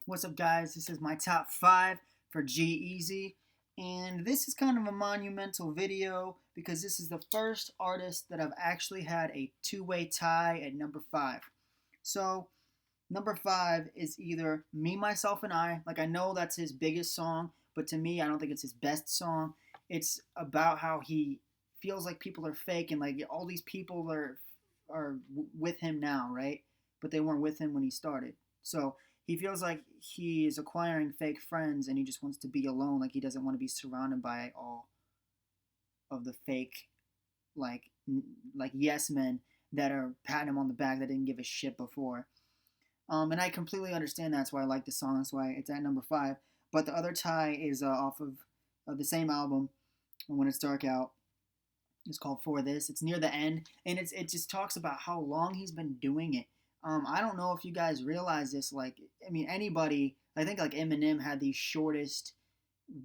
What's up, guys? This is my top 5 for G-Eazy, and this is kind of a monumental video because this is the first artist that I've actually had a two-way tie at number 5. So, number 5 is either Me, Myself, and I. Like, I know that's his biggest song, but to me, I don't think it's his best song. It's about how he feels like people are fake and like all these people are with him now, right? But they weren't with him when he started. So he feels like he is acquiring fake friends and he just wants to be alone. Like he doesn't want to be surrounded by all of the fake, like like yes men that are patting him on the back that didn't give a shit before. And I completely understand that's why I like the song. That's why it's at number 5. But the other tie is off of the same album, When It's Dark Out. It's called For This. It's near the end, and it just talks about how long he's been doing it. I don't know if you guys realize this. Like, I mean, anybody. I think like Eminem had the shortest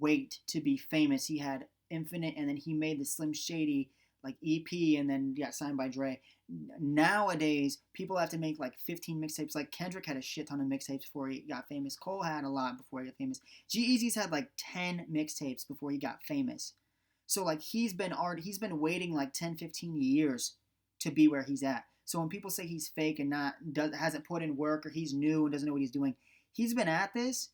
wait to be famous. He had Infinite, and then he made the Slim Shady like EP, and then got signed by Dre. Nowadays, people have to make like 15 mixtapes. Like Kendrick had a shit ton of mixtapes before he got famous. Cole had a lot before he got famous. G-Eazy's had like 10 mixtapes before he got famous. So like he's been waiting like 10, 15 years to be where he's at. So when people say he's fake and hasn't put in work or he's new and doesn't know what he's doing, he's been at this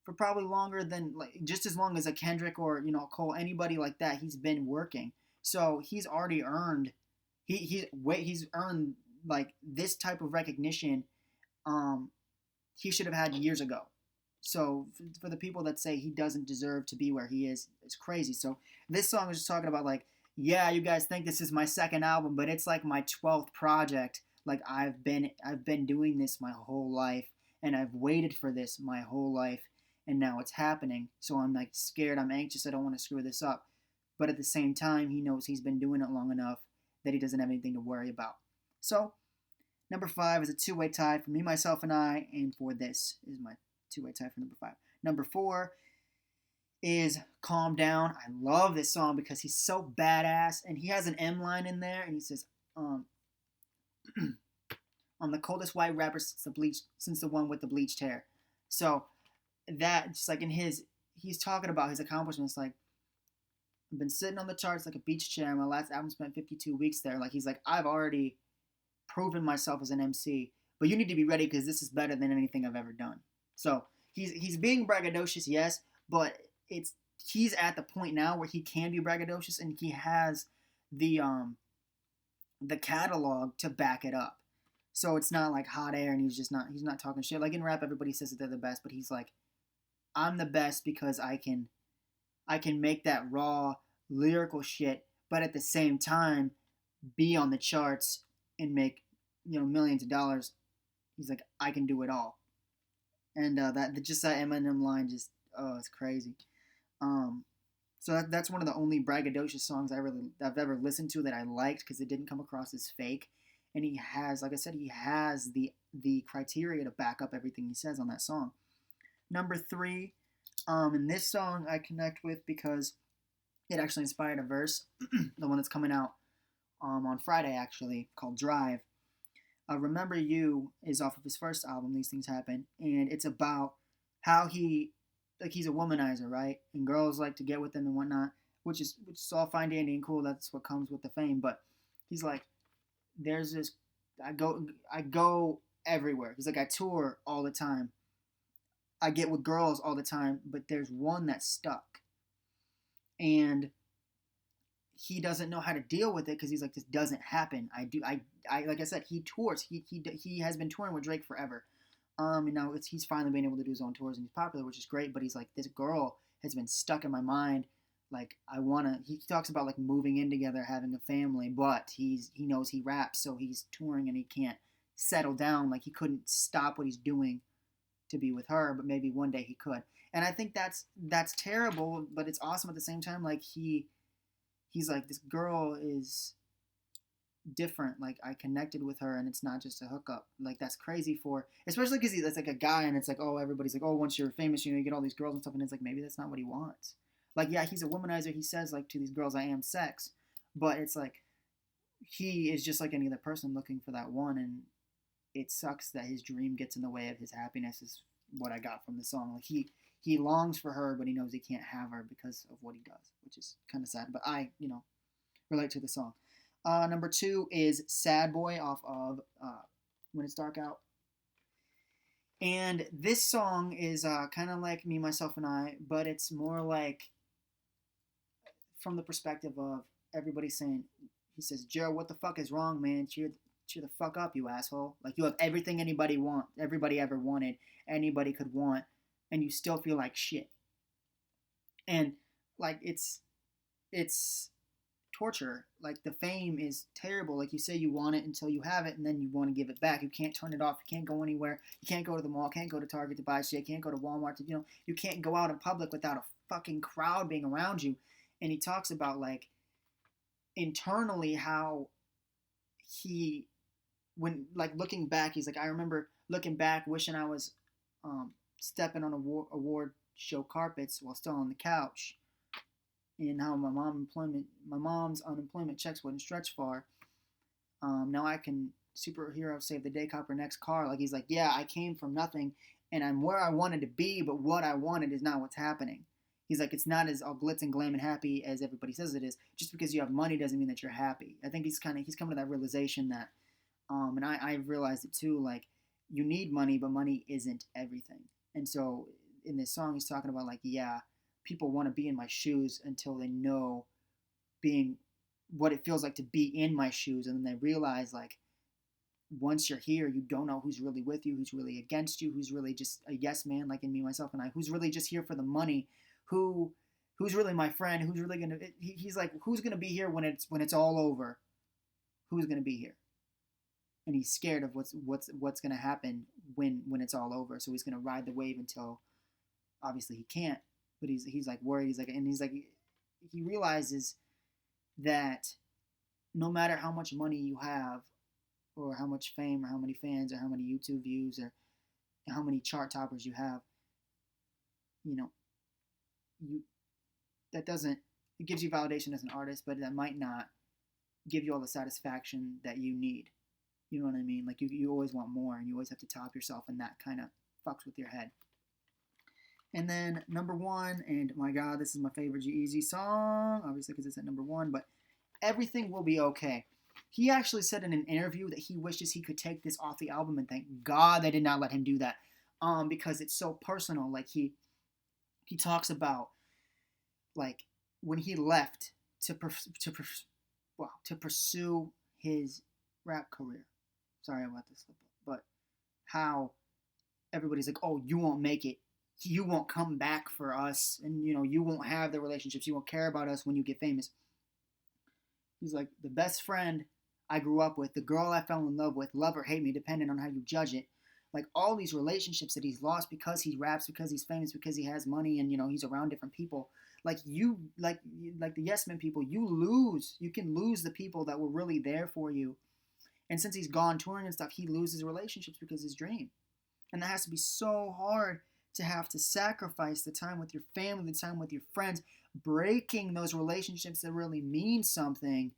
for probably longer than like just as long as a Kendrick or Cole, anybody like that. He's been working, so he's already earned he's earned like this type of recognition. Um, he should have had years ago. So for the people that say he doesn't deserve to be where he is, it's crazy. So this song is just talking about like, yeah, you guys think this is my second album, but it's like my 12th project. Like I've been doing this my whole life, and I've waited for this my whole life, and now it's happening. So I'm like scared, I'm anxious, I don't want to screw this up. But at the same time, he knows he's been doing it long enough that he doesn't have anything to worry about. So number 5 is a two-way tie for Me, Myself, and I, and For This is my two-way tie for number 5. Number 4 is Calm Down. I love this song because he's so badass, and he has an M line in there, and he says, I'm the coldest white rapper since the one with the bleached hair. So that just like he's talking about his accomplishments. Like I've been sitting on the charts like a beach chair. My last album spent 52 weeks there. Like he's like, I've already proven myself as an MC, but you need to be ready because this is better than anything I've ever done. So he's being braggadocious, yes, but he's at the point now where he can be braggadocious and he has the catalog to back it up. So it's not like hot air and he's not talking shit. Like in rap, everybody says that they're the best, but he's like, I'm the best because I can make that raw lyrical shit, but at the same time be on the charts and make millions of dollars. He's like, I can do it all, and that Eminem line just it's crazy. Um, so that's one of the only braggadocious songs I've ever listened to that I liked because it didn't come across as fake, and he has, like I said, he has the criteria to back up everything he says on that song. Number 3, and this song I connect with because it actually inspired a verse, the one that's coming out on Friday actually, called Drive. Remember You is off of his first album, These Things Happen, and it's about how he's a womanizer, right? And girls like to get with him and whatnot, which is all fine, dandy, and cool. That's what comes with the fame. But he's like, there's this, I go everywhere. He's like, I tour all the time. I get with girls all the time, but there's one that's stuck, and he doesn't know how to deal with it because he's like, this doesn't happen. I like I said, he tours. He has been touring with Drake forever. And now he's finally been able to do his own tours and he's popular, which is great. But he's like, this girl has been stuck in my mind. Like I wanna. He talks about like moving in together, having a family, but he knows he raps, so he's touring and he can't settle down. Like he couldn't stop what he's doing to be with her, but maybe one day he could. And I think that's terrible, but it's awesome at the same time. Like he's like, this girl is different. Like I connected with her, and it's not just a hookup. Like that's crazy for, especially because that's like a guy, and it's like, oh, everybody's like, oh, once you're famous, you get all these girls and stuff, and it's like maybe that's not what he wants. Like yeah, he's a womanizer. He says like to these girls, I am sex, but it's like he is just like any other person looking for that one, and it sucks that his dream gets in the way of his happiness, his what I got from the song. Like he longs for her, but he knows he can't have her because of what he does, which is kind of sad. But I, relate to the song. Number 2 is Sad Boy off of When It's Dark Out. And this song is kind of like Me, Myself, and I, but it's more like from the perspective of everybody saying, he says, Gerald, what the fuck is wrong, man? Cheer the fuck up, you asshole. Like, you have everything everybody ever wanted, anybody could want, and you still feel like shit. And, like, it's torture. Like, the fame is terrible. Like, you say you want it until you have it, and then you want to give it back. You can't turn it off. You can't go anywhere. You can't go to the mall. Can't go to Target to buy shit. Can't go to Walmart to, you can't go out in public without a fucking crowd being around you. And he talks about, like, internally how he, when, like, looking back, he's like, I remember looking back, wishing I was stepping on award show carpets while still on the couch, and how my mom's unemployment checks wouldn't stretch far. Now I can superhero save the day, cop her next car. Like, he's like, yeah, I came from nothing, and I'm where I wanted to be, but what I wanted is not what's happening. He's like, it's not as all glitz and glam and happy as everybody says it is. Just because you have money doesn't mean that you're happy. I think he's coming to that realization that, and I realized it too, like, you need money, but money isn't everything. And so in this song, he's talking about, like, yeah, people want to be in my shoes until they know being what it feels like to be in my shoes. And then they realize, like, once you're here, you don't know who's really with you, who's really against you, who's really just a yes man, like in Me, Myself, and I, who's really just here for the money, who's really my friend, who's really gonna. He's like, who's gonna be here when it's all over? Who's gonna be here? And he's scared of what's gonna happen when it's all over. So he's gonna ride the wave until, obviously he can't, but he's like worried. He's like, he realizes that no matter how much money you have, or how much fame, or how many fans, or how many YouTube views, or how many chart toppers you have, that doesn't, it gives you validation as an artist, but that might not give you all the satisfaction that you need. You know what I mean? Like, you always want more, and you always have to top yourself, and that kind of fucks with your head. And then number 1, and my God, this is my favorite G-Eazy song, obviously because it's at number 1, but Everything Will Be Okay. He actually said in an interview that he wishes he could take this off the album, and thank God they did not let him do that, because it's so personal. Like, he talks about, like, when he left to pursue his rap career. Sorry about this slip up, but how everybody's like, oh, you won't make it, you won't come back for us, and you won't have the relationships, you won't care about us when you get famous. He's like, the best friend I grew up with, the girl I fell in love with, love or hate me, depending on how you judge it. Like, all these relationships that he's lost because he raps, because he's famous, because he has money, and he's around different people. Like, like the yes men people, you can lose the people that were really there for you. And since he's gone touring and stuff, he loses relationships because his dream. And that has to be so hard to have to sacrifice the time with your family, the time with your friends, breaking those relationships that really mean something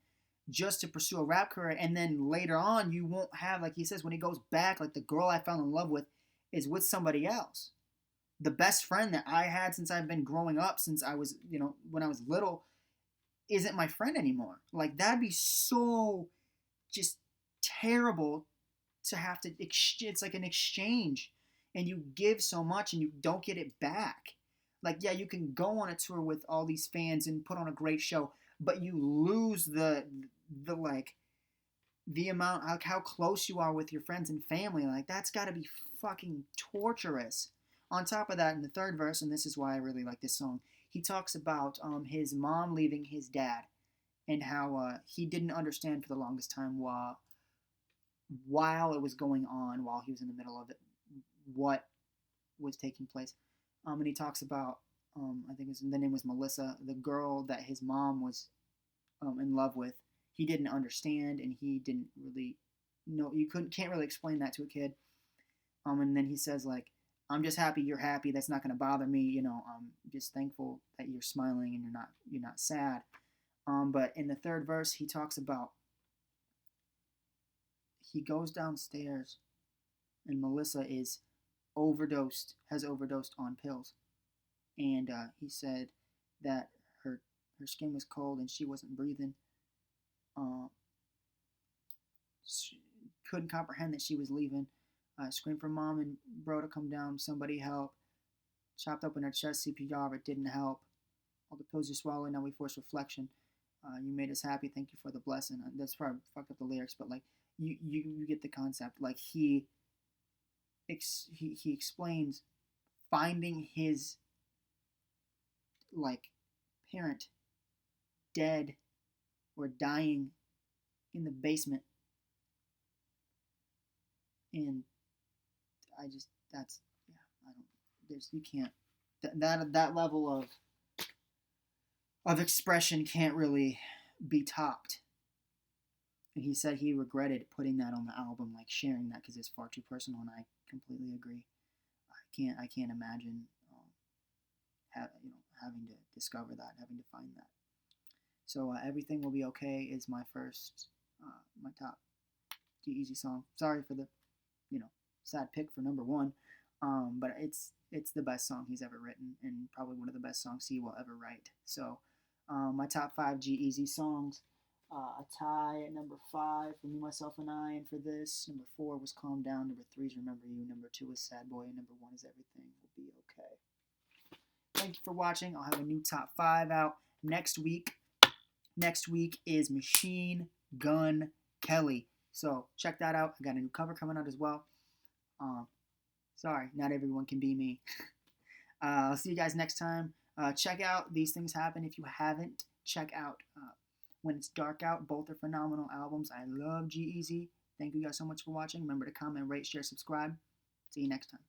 just to pursue a rap career. And then later on, you won't have, like he says, when he goes back, like, the girl I fell in love with is with somebody else. The best friend that I had since I've been growing up, since I was, when I was little, isn't my friend anymore. Like, that'd be so just terrible to have to, it's like an exchange, and you give so much and you don't get it back. Like, yeah, you can go on a tour with all these fans and put on a great show, but you lose the amount, like, how close you are with your friends and family. Like, that's got to be fucking torturous. On top of that, in the third verse, and this is why I really like this song, he talks about his mom leaving his dad, and how he didn't understand for the longest time while it was going on, while he was in the middle of it, what was taking place. And he talks about, I think the name was Melissa, the girl that his mom was in love with. He didn't understand, and he didn't really know. You can't really explain that to a kid. And then he says, like, I'm just happy you're happy. That's not going to bother me. I'm just thankful that you're smiling and you're not sad. But in the third verse, he talks about, he goes downstairs, and Melissa is has overdosed on pills, and he said that her skin was cold and she wasn't breathing. She couldn't comprehend that she was leaving. Screamed for mom and bro to come down. Somebody help. Chopped open her chest, CPR, but didn't help. All the pills you swallowed, now we force reflection. You made us happy, thank you for the blessing. That's probably fucked up the lyrics, but like you get the concept. Like he explains finding his like parent dead or dying in the basement, and that's I don't you can't that level of expression can't really be topped. And he said he regretted putting that on the album, like sharing that, because it's far too personal, and I completely agree. I can't imagine having to discover that, having to find that. So Everything Will Be Okay is my first, my top G-Eazy song. Sorry for the, sad pick for number one, but it's the best song he's ever written, and probably one of the best songs he will ever write. So my top 5 G-Eazy songs. A tie at number 5 for Me, Myself, and I, and for this, number 4 was Calm Down, number 3 is Remember You, number 2 is Sad Boy, and number 1 is Everything Will Be Okay. Thank you for watching. I'll have a new top 5 out next week. Next week is Machine Gun Kelly. So check that out. I got a new cover coming out as well. Sorry, not everyone can be me. I'll see you guys next time. Check out These Things Happen if you haven't. Check out When It's Darkout. Both are phenomenal albums. I love G-Eazy. Thank you guys so much for watching. Remember to comment, rate, share, subscribe. See you next time.